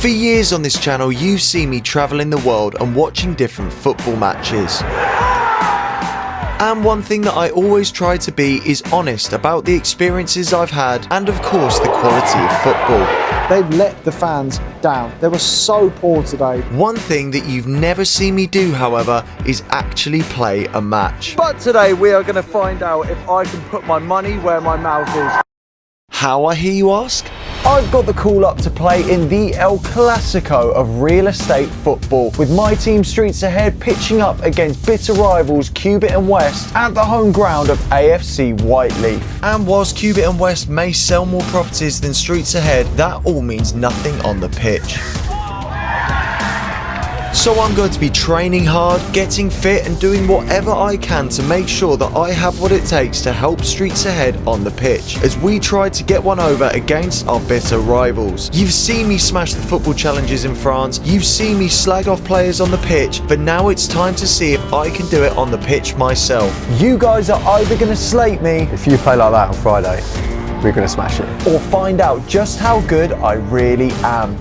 For years on this channel, you've seen me travelling the world and watching different football matches. And one thing that I always try to be is honest about the experiences I've had and of course the quality of football. They've let the fans down. They were so poor today. One thing that you've never seen me do, however, is actually play a match. But today we are going to find out if I can put my money where my mouth is. How, I hear you ask? I've got the call up to play in the El Clásico of real estate football, with my team Streets Ahead pitching up against bitter rivals Cubitt West at the home ground of AFC Whiteleaf. And whilst Cubitt West may sell more properties than Streets Ahead, that all means nothing on the pitch. So I'm going to be training hard, getting fit and doing whatever I can to make sure that I have what it takes to help Streets Ahead on the pitch, as we try to get one over against our bitter rivals. You've seen me smash the football challenges in France, you've seen me slag off players on the pitch, but now it's time to see if I can do it on the pitch myself. You guys are either going to slate me, If you play like that on Friday, we're going to smash it. or find out just how good I really am.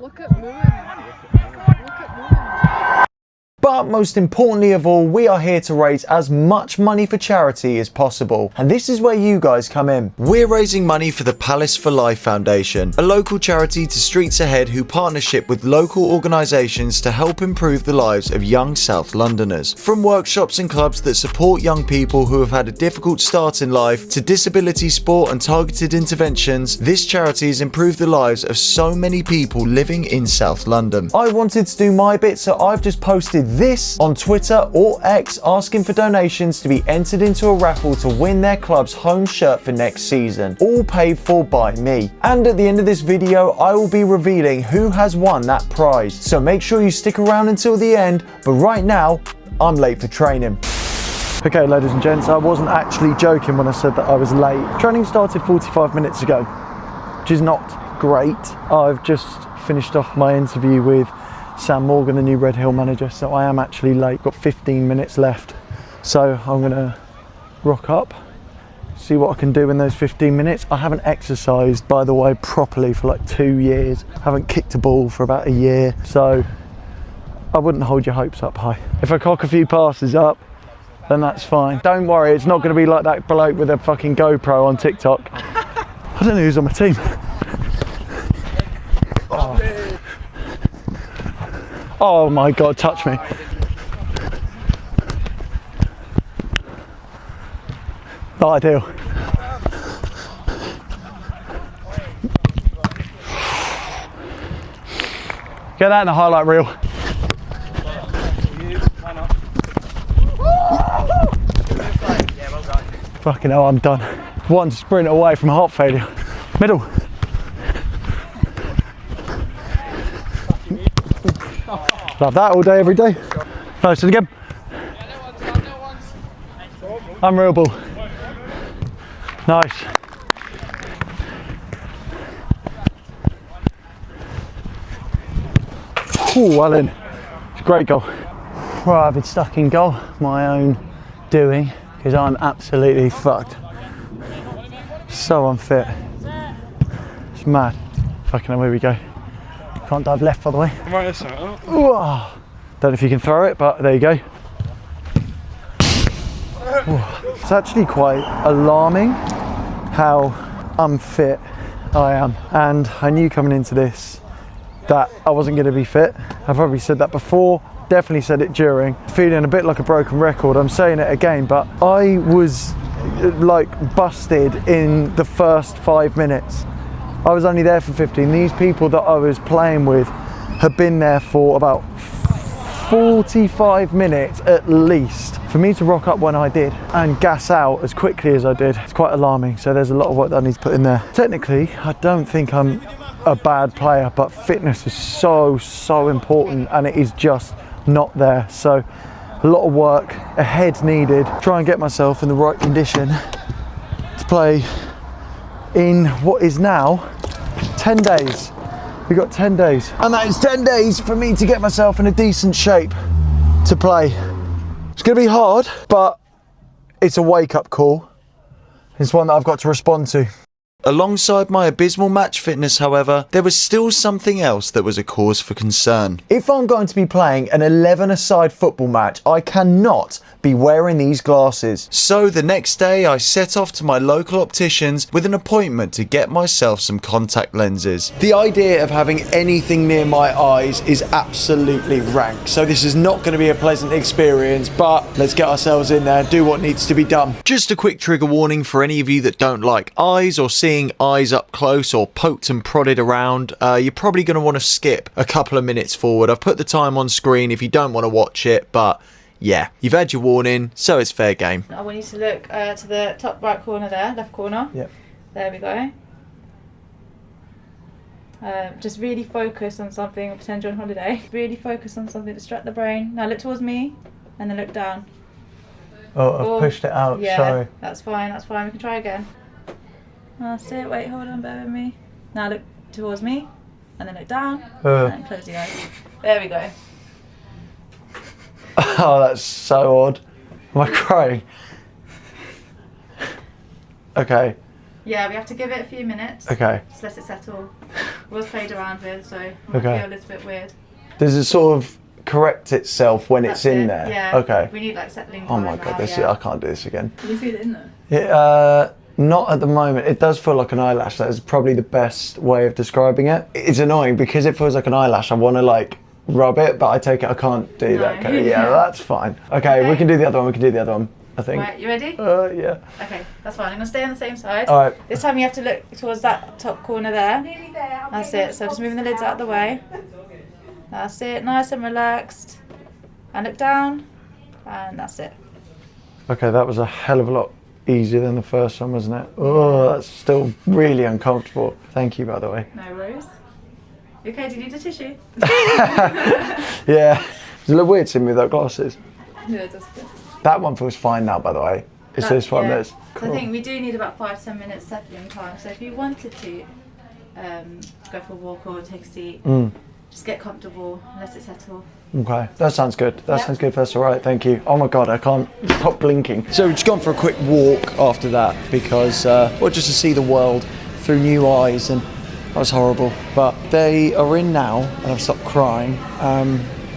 Look at Moon. But most importantly of all, we are here to raise as much money for charity as possible. And this is where you guys come in. We're raising money for the Palace for Life Foundation, a local charity to Streets Ahead who partnership with local organisations to help improve the lives of young South Londoners. From workshops and clubs that support young people who have had a difficult start in life, to disability sport and targeted interventions, this charity has improved the lives of so many people living in South London. I wanted to do my bit, so I've just posted this on Twitter or X asking for donations to be entered into a raffle to win their club's home shirt for next season, all paid for by me. And at the end of this video, I will be revealing who has won that prize. So make sure you stick around until the end, but right now, I'm late for training. Okay, ladies and gents, I wasn't actually joking when I said that I was late. Training started 45 minutes ago, which is not great. I've just finished off my interview with Sam Morgan, the new Red Hill manager, so I am actually late. Got 15 minutes left, so I'm gonna rock up, see what I can do in those 15 minutes. I haven't exercised, by the way, properly for like 2 years. I haven't kicked a ball for about a year, so I wouldn't hold your hopes up high. If I cock a few passes up, then that's fine. Don't worry, it's not gonna be like that bloke with a fucking GoPro on TikTok. I don't know who's on my team. Oh my God, touch me. Not ideal. Get that in the highlight reel. Fucking hell, I'm done. One sprint away from heart failure. Middle. Love that all day, every day. Nice, and again. Unreal ball. Nice. Ooh, well in. It's a great goal. Right, I've been stuck in goal, my own doing, because I'm absolutely fucked. So unfit. It's mad. Fucking hell, here we go. Can't dive left, by the way. Don't know if you can throw it, but there you go. It's actually quite alarming how unfit I am. And I knew coming into this that I wasn't going to be fit. I've probably said that before, definitely said it during. Feeling a bit like a broken record, I'm saying it again, but I was like busted in the first 5 minutes. I was only there for 15. These people that I was playing with had been there for about 45 minutes at least. For me to rock up when I did and gas out as quickly as I did, it's quite alarming. So there's a lot of work that I need to put in there. Technically, I don't think I'm a bad player, but fitness is so important and it is just not there. So a lot of work ahead needed. Try and get myself in the right condition to play in what is now 10 days. We've got 10 days. And that is 10 days for me to get myself in a decent shape to play. It's gonna be hard, but it's a wake-up call. It's one that I've got to respond to. Alongside my abysmal match fitness, however, there was still something else that was a cause for concern. If I'm going to be playing an 11-a-side football match, I cannot be wearing these glasses. So the next day I set off to my local opticians with an appointment to get myself some contact lenses. The idea of having anything near my eyes is absolutely rank, so this is not going to be a pleasant experience, but let's get ourselves in there and do what needs to be done. Just a quick trigger warning for any of you that don't like eyes or seeing eyes up close or poked and prodded around, you're probably going to want to skip a couple of minutes forward. I've put the time on screen if you don't want to watch it, but yeah, you've had your warning, so it's fair game. I want you to look to the top right corner there, left corner. Yep. There we go. Just really focus on something, or pretend you're on holiday. Really focus on something, distract the brain. Now look towards me, and then look down. Oh, I've pushed it out, yeah, sorry. that's fine, we can try again. That's it, wait, hold on, bear with me. Now look towards me, and then look down, and close your eyes. There we go. Oh, that's so odd. Am I crying? Okay. Yeah, we have to give it a few minutes. Okay. Just let it settle. It was played around with, so it might Okay. feel a little bit weird. Does it sort of correct itself when That's it's in it, there? Yeah. Okay. We need like settling Oh time my now, god, yeah. I can't do this again. Can you feel it in there? Not at the moment. It does feel like an eyelash. That is probably the best way of describing it. It's annoying because it feels like an eyelash. I want to like rub it, but I take it I can't do that. No. Yeah, that's fine. Okay, we can do the other one. I think. Right, you ready? Yeah. Okay, that's fine. I'm gonna stay on the same side. All right. This time you have to look towards that top corner there. That's it. So just moving the lids out of the way. That's it. Nice and relaxed. And look down. And that's it. Okay, that was a hell of a lot easier than the first one, wasn't it? Oh, that's still really uncomfortable. Thank you, by the way. No worries. You okay? Do you need a tissue? Yeah. It's a little weird seeing me without glasses. Yeah, that's good. That one feels fine now, by the way. It's this one that's cool. So I think we do need about 5 to 10 minutes settling time. So if you wanted to go for a walk or take a seat, just get comfortable and let it settle. Okay, that sounds good. That Yep. sounds good. That's all right. Thank you. Oh my god, I can't stop blinking. So we've just gone for a quick walk after that because, well, just to see the world through new eyes, and that was horrible. But they are in now, and I've stopped crying.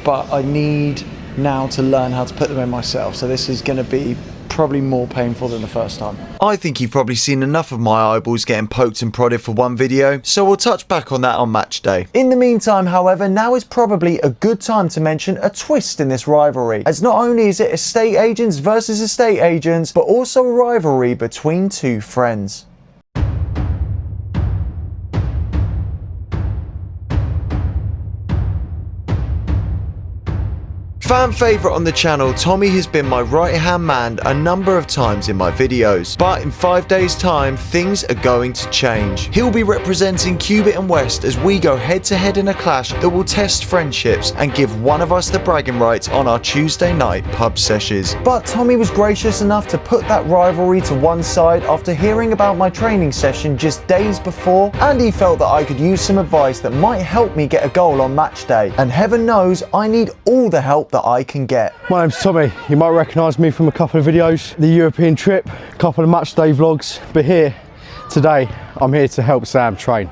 But I need now to learn how to put them in myself. So this is going to be probably more painful than the first time. I think you've probably seen enough of my eyeballs getting poked and prodded for one video, so we'll touch back on that on match day. In the meantime, however, now is probably a good time to mention a twist in this rivalry, as not only is it estate agents versus estate agents, but also a rivalry between two friends. Fan favourite on the channel, Tommy has been my right hand man a number of times in my videos, but in 5 days time things are going to change. He'll be representing Cubitt West as we go head to head in a clash that will test friendships and give one of us the bragging rights on our Tuesday night pub sessions. But Tommy was gracious enough to put that rivalry to one side after hearing about my training session just days before, and he felt that I could use some advice that might help me get a goal on match day. And heaven knows I need all the help that I can get. My name's Tommy. You might recognise me from a couple of videos, the European trip, a couple of match day vlogs, but here today I'm here to help Sam train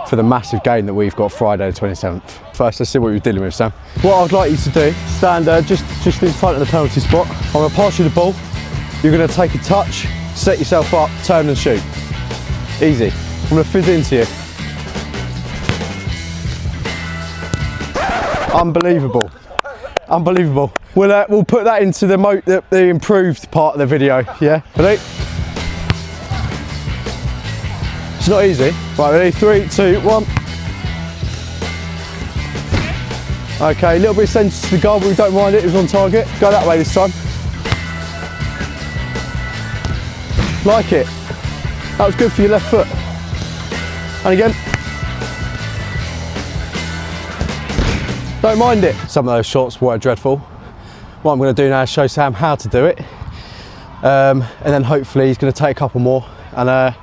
for the massive game that we've got Friday the 27th. First, let's see what you're dealing with, Sam. What I'd like you to do, stand just in front of the penalty spot. I'm going to pass you the ball. You're going to take a touch, set yourself up, turn and shoot. Easy. I'm going to fizz into you. Unbelievable. Unbelievable. We'll put that into the improved part of the video, yeah? Ready? It's not easy. Right, ready? 3, 2, 1. Okay, a little bit of centre to the goal, but we don't mind it, it was on target. Go that way this time. Like it. That was good for your left foot. And again. Don't mind it. Some of those shots were dreadful. What I'm going to do now is show Sam how to do it. And then hopefully he's going to take a couple more and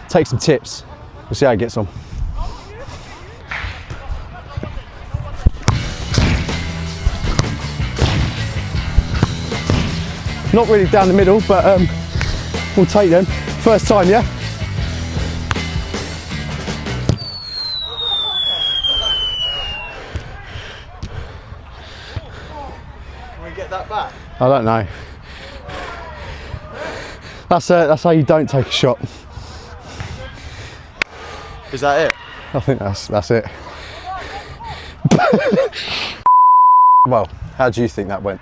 take some tips. We'll see how he gets on. Not really down the middle, but we'll take them. First time, yeah? that bad? I don't know. That's how you don't take a shot. Is that it? I think that's it. Well, how do you think that went?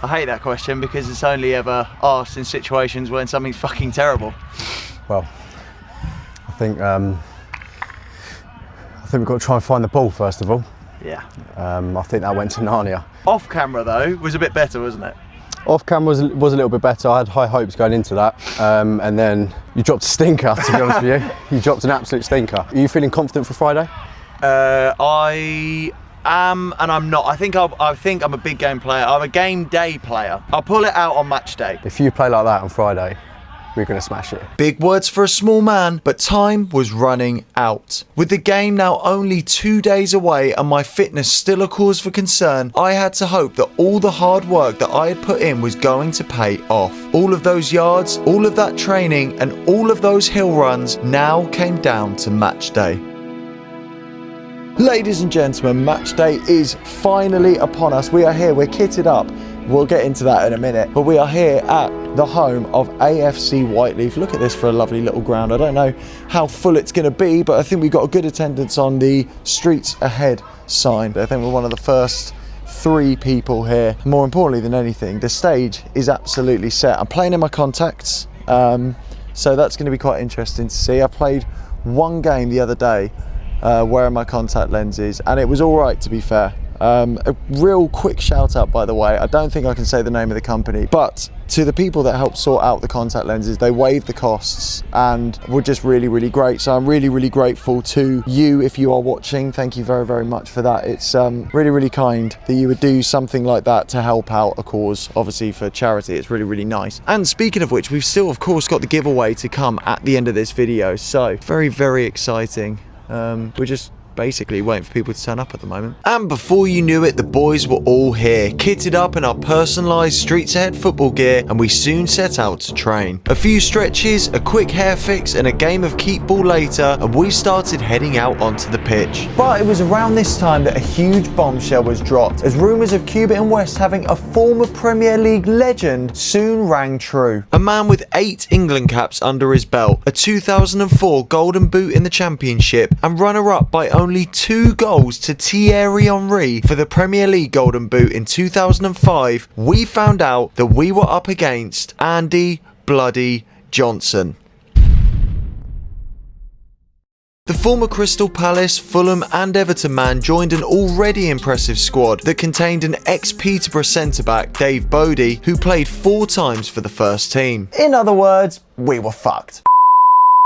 I hate that question because it's only ever asked in situations when something's fucking terrible. Well, I think we've got to try and find the ball first of all. Yeah. I think that went to Narnia. Off camera though was a bit better, wasn't it? Off camera was a little bit better. I had high hopes going into that, and then you dropped a stinker. To be honest with you, you dropped an absolute stinker. Are you feeling confident for Friday? I am, and I'm not. I think I'm a big game player. I'm a game day player. I'll pull it out on match day. If you play like that on Friday, we're going to smash it. Big words for a small man, but time was running out. With the game now only 2 days away and my fitness still a cause for concern, I had to hope that all the hard work that I had put in was going to pay off. All of those yards, all of that training, and all of those hill runs now came down to match day. Ladies and gentlemen, match day is finally upon us. We are here, we're kitted up. We'll get into that in a minute, but we are here at the home of AFC Whiteleaf. Look at this for a lovely little ground. I don't know how full it's going to be, but I think we've got a good attendance on the Streets Ahead sign. I think we're one of the first 3 people here. More importantly than anything, the stage is absolutely set. I'm playing in my contacts, so that's going to be quite interesting to see. I played 1 game the other day wearing my contact lenses, and it was all right, to be fair. A real quick shout out, by the way, I don't think I can say the name of the company, but to the people that helped sort out the contact lenses, they waived the costs and were just really, really great. So I'm really, really grateful to you if you are watching. Thank you very, very much for that. It's really, really kind that you would do something like that to help out a cause, obviously for charity. It's really, really nice. And speaking of which, we've still, of course, got the giveaway to come at the end of this video. So very, very exciting. We're just basically waiting for people to turn up at the moment. And before you knew it, the boys were all here, kitted up in our personalised Streets Ahead football gear, and we soon set out to train. A few stretches, a quick hair fix, and a game of keep ball later, and we started heading out onto the pitch. But it was around this time that a huge bombshell was dropped, as rumours of Cubitt West having a former Premier League legend soon rang true. A man with 8 England caps under his belt, a 2004 Golden Boot in the Championship, and runner-up by only 2 goals to Thierry Henry for the Premier League Golden Boot in 2005, we found out that we were up against Andy Bloody Johnson. The former Crystal Palace, Fulham and Everton man joined an already impressive squad that contained an ex-Peterborough centre-back, Dave Bodie, who played 4 times for the first team. In other words, we were fucked.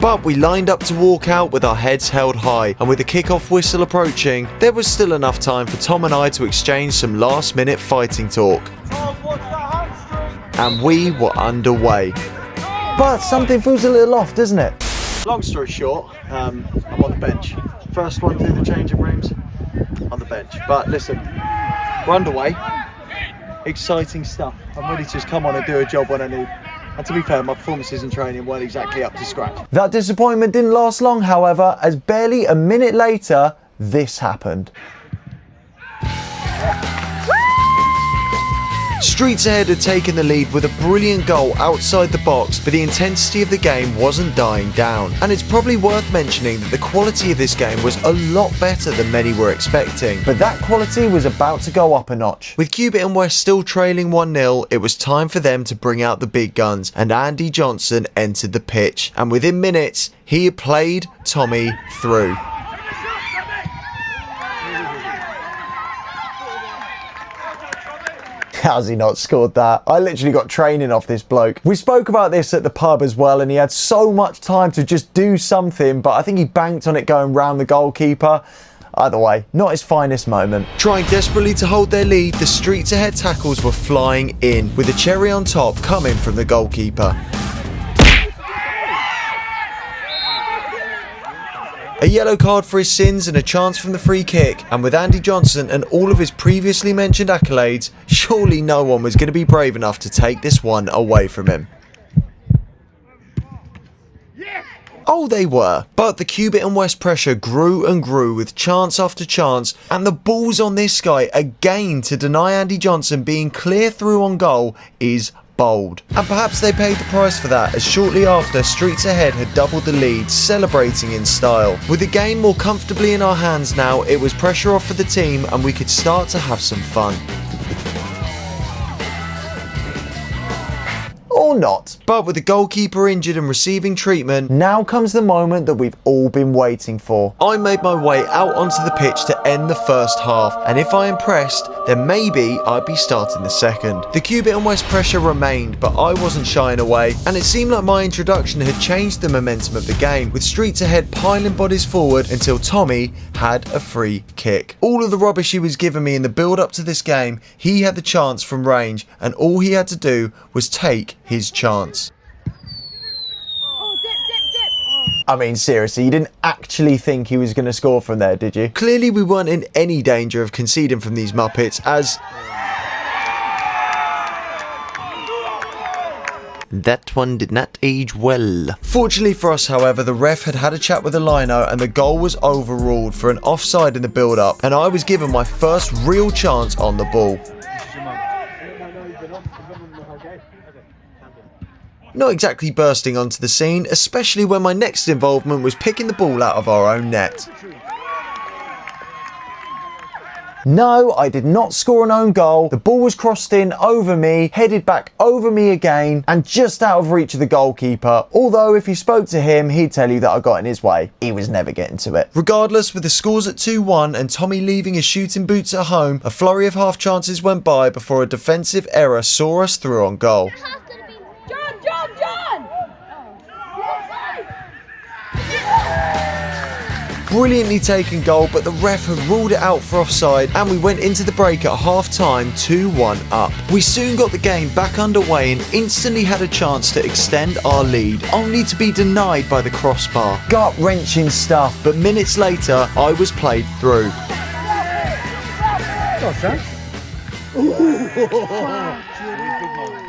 But we lined up to walk out with our heads held high, and with the kick-off whistle approaching, there was still enough time for Tom and I to exchange some last-minute fighting talk. And we were underway. But something feels a little off, doesn't it? Long story short, I'm on the bench. First one through the changing rooms, on the bench. But listen, we're underway. Exciting stuff. I'm ready to just come on and do a job when I need. And to be fair, my performances and training weren't exactly up to scratch. That disappointment didn't last long, however, as barely a minute later, this happened. Streets Ahead had taken the lead with a brilliant goal outside the box, but the intensity of the game wasn't dying down. And it's probably worth mentioning that the quality of this game was a lot better than many were expecting. But that quality was about to go up a notch. With Cubitt West still trailing 1-0, it was time for them to bring out the big guns, and Andy Johnson entered the pitch. And within minutes, he had played Tommy through. How's he not scored that? I literally got training off this bloke. We spoke about this at the pub as well, and he had so much time to just do something, but I think he banked on it going round the goalkeeper. Either way, not his finest moment. Trying desperately to hold their lead, the Streets Ahead tackles were flying in, with the cherry on top coming from the goalkeeper. A yellow card for his sins and a chance from the free kick, and with Andy Johnson and all of his previously mentioned accolades, surely no one was going to be brave enough to take this one away from him. Oh, they were. But the Cubitt West pressure grew and grew with chance after chance, and the balls on this guy again to deny Andy Johnson being clear through on goal is bold. And perhaps they paid the price for that, as shortly after, Streets Ahead had doubled the lead, celebrating in style. With the game more comfortably in our hands now, it was pressure off for the team and we could start to have some fun. Or not. But with the goalkeeper injured and receiving treatment, now comes the moment that we've all been waiting for. I made my way out onto the pitch to end the first half, and if I impressed, then maybe I'd be starting the second. The Cubitt West pressure remained, but I wasn't shying away, and it seemed like my introduction had changed the momentum of the game, with Streets Ahead piling bodies forward until Tommy had a free kick. All of the rubbish he was giving me in the build up to this game, he had the chance from range, and all he had to do was take his chance. I mean, seriously, you didn't actually think he was going to score from there, did you? Clearly we weren't in any danger of conceding from these Muppets, as that one did not age well. Fortunately for us, however, the ref had had a chat with the lino and the goal was overruled for an offside in the build-up, and I was given my first real chance on the ball. Not exactly bursting onto the scene, especially when my next involvement was picking the ball out of our own net. No, I did not score an own goal. The ball was crossed in over me, headed back over me again, and just out of reach of the goalkeeper. Although if you spoke to him, he'd tell you that I got in his way. He was never getting to it. Regardless, with the scores at 2-1 and Tommy leaving his shooting boots at home, a flurry of half chances went by before a defensive error saw us through on goal. Brilliantly taken goal, but the ref had ruled it out for offside and we went into the break at half time 2-1 up. We soon got the game back underway and instantly had a chance to extend our lead, only to be denied by the crossbar. Gut-wrenching stuff. But minutes later, I was played through.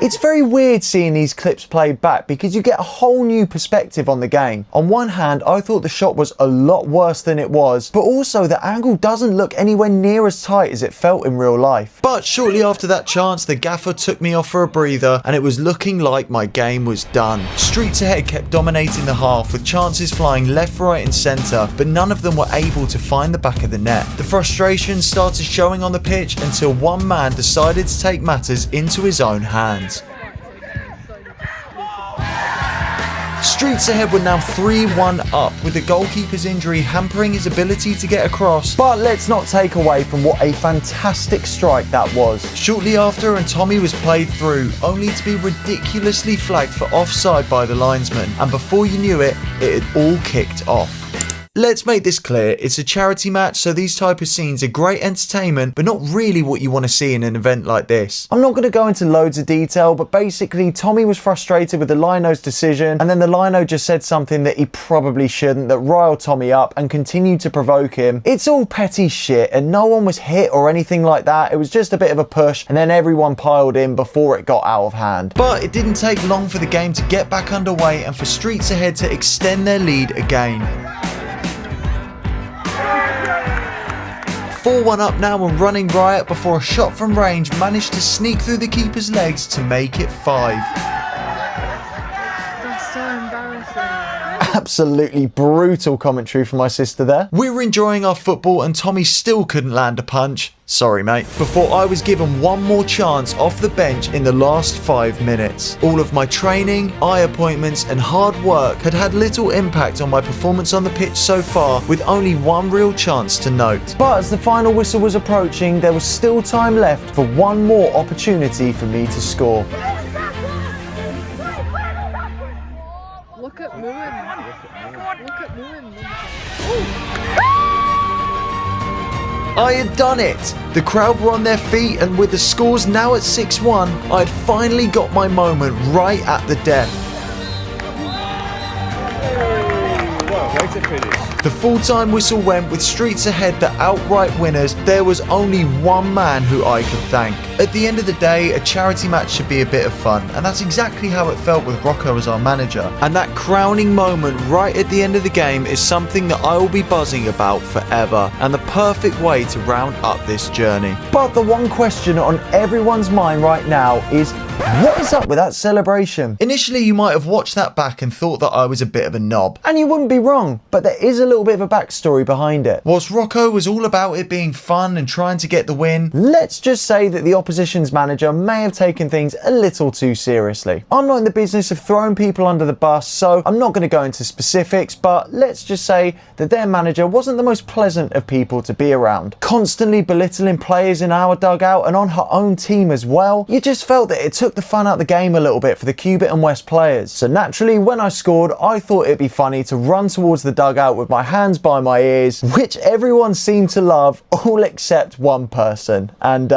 It's very weird seeing these clips played back because you get a whole new perspective on the game. On one hand, I thought the shot was a lot worse than it was, but also the angle doesn't look anywhere near as tight as it felt in real life. But shortly after that chance, the gaffer took me off for a breather and it was looking like my game was done. Streets Ahead kept dominating the half with chances flying left, right and centre, but none of them were able to find the back of the net. The frustration started showing on the pitch until one man decided to take matters into his own hands. Streets Ahead were now 3-1 up, with the goalkeeper's injury hampering his ability to get across. But let's not take away from what a fantastic strike that was. Shortly after, and Tommy was played through, only to be ridiculously flagged for offside by the linesman, and before you knew it, it had all kicked off. Let's make this clear, it's a charity match, so these type of scenes are great entertainment, but not really what you want to see in an event like this. I'm not going to go into loads of detail, but basically Tommy was frustrated with the lino's decision, and then the lino just said something that he probably shouldn't, that riled Tommy up and continued to provoke him. It's all petty shit, and no one was hit or anything like that. It was just a bit of a push, and then everyone piled in before it got out of hand. But it didn't take long for the game to get back underway and for Streets Ahead to extend their lead again. 4-1 up now and running riot before a shot from range managed to sneak through the keeper's legs to make it 5. That's so embarrassing. Absolutely brutal commentary from my sister there. We were enjoying our football and Tommy still couldn't land a punch. Sorry mate. Before I was given one more chance off the bench in the last 5 minutes. All of my training, eye appointments and hard work had had little impact on my performance on the pitch so far, with only one real chance to note. But as the final whistle was approaching, there was still time left for one more opportunity for me to score. Look at Moon. Look at Moon. I had done it! The crowd were on their feet and with the scores now at 6-1, I had finally got my moment right at the death. Well, way to finish. The full-time whistle went with Streets Ahead the outright winners. There was only one man who I could thank. At the end of the day, a charity match should be a bit of fun, and that's exactly how it felt with Rocco as our manager. And that crowning moment right at the end of the game is something that I will be buzzing about forever, and the perfect way to round up this journey. But the one question on everyone's mind right now is, what is up with that celebration? Initially, you might have watched that back and thought that I was a bit of a knob. And you wouldn't be wrong, but there is a little bit of a backstory behind it. Whilst Rocco was all about it being fun and trying to get the win, let's just say that the opposition's manager may have taken things a little too seriously. I'm not in the business of throwing people under the bus, so I'm not going to go into specifics, but let's just say that their manager wasn't the most pleasant of people to be around. Constantly belittling players in our dugout and on her own team as well. You just felt that it took the fun out of the game a little bit for the Cubitt West players. So naturally, when I scored, I thought it'd be funny to run towards the dugout with my hands by my ears, which everyone seemed to love, all except one person. And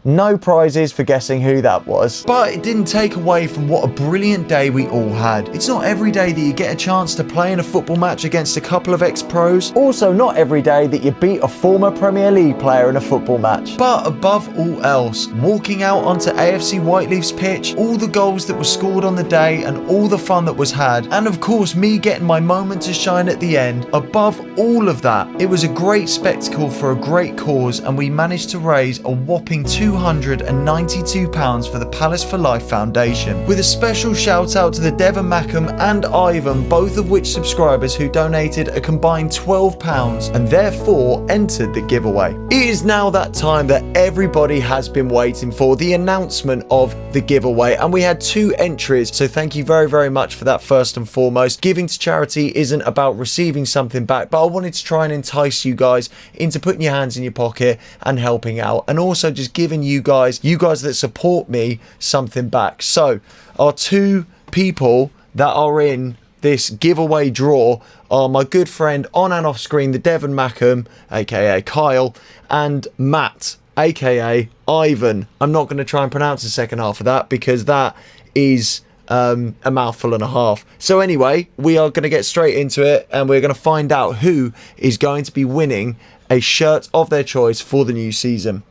no prizes for guessing who that was. But it didn't take away from what a brilliant day we all had. It's not every day that you get a chance to play in a football match against a couple of ex-pros. Also not every day that you beat a former Premier League player in a football match. But above all else, walking out onto AFC Whiteleaf's pitch, all the goals that were scored on the day and all the fun that was had, and of course me getting my moment to shine at the end, above all of that, it was a great spectacle for a great cause, and we managed to raise a whopping £292 for the Palace for Life Foundation, with a special shout out to the Devon Mackham and Ivan, both of which subscribers who donated a combined £12 and therefore entered the giveaway. It is now that time that everybody has been waiting for, the announcement of the giveaway, and we had 2 entries, so thank you very, very much for that first and foremost. Giving to charity isn't about receiving something back, but I wanted to try and entice you guys into putting your hands in your pocket and helping out, and also just giving you guys that support me, something back. So our 2 people that are in this giveaway draw are my good friend on and off screen, the Devon Mackham, aka Kyle, and Matt, aka Ivan. I'm not going to try and pronounce the second half of that because that is a mouthful and a half. So anyway, we are going to get straight into it, and we're going to find out who is going to be winning a shirt of their choice for the new season.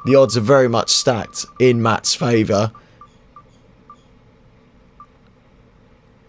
The odds are very much stacked in Matt's favour.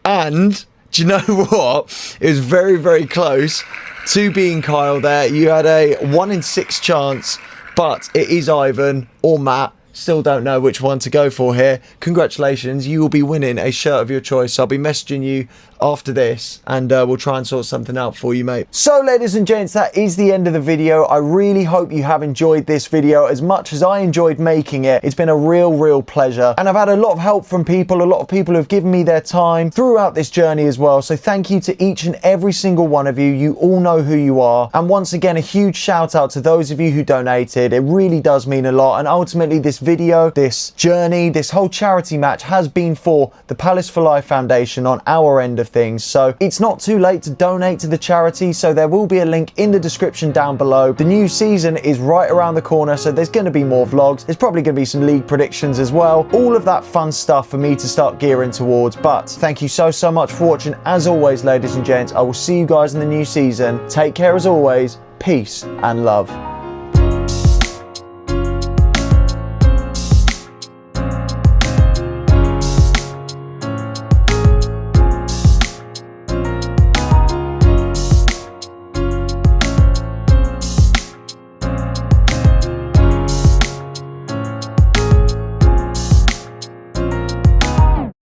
And, do you know what? It was very, very close to being Kyle there. You had a 1 in 6 chance, but it is Ivan or Matt. Still don't know which one to go for here. Congratulations, you will be winning a shirt of your choice. I'll be messaging you after this, and we'll try and sort something out for you, mate. So ladies and gents, that is the end of the video. I really hope you have enjoyed this video as much as I enjoyed making it. It's been a real pleasure, and I've had a lot of help from people. A lot of people have given me their time throughout this journey as well, so thank you to each and every single one of you. You all know who you are, and once again, a huge shout out to those of you who donated. It really does mean a lot, and ultimately this video, this journey, this whole charity match has been for the Palace for Life Foundation on our end of things. So it's not too late to donate to the charity, so there will be a link in the description down below. The new season is right around the corner, so there's going to be more vlogs. There's probably going to be some league predictions as well. All of that fun stuff for me to start gearing towards. But thank you so much for watching. As always, ladies and gents, I will see you guys in the new season. Take care as always. Peace and love.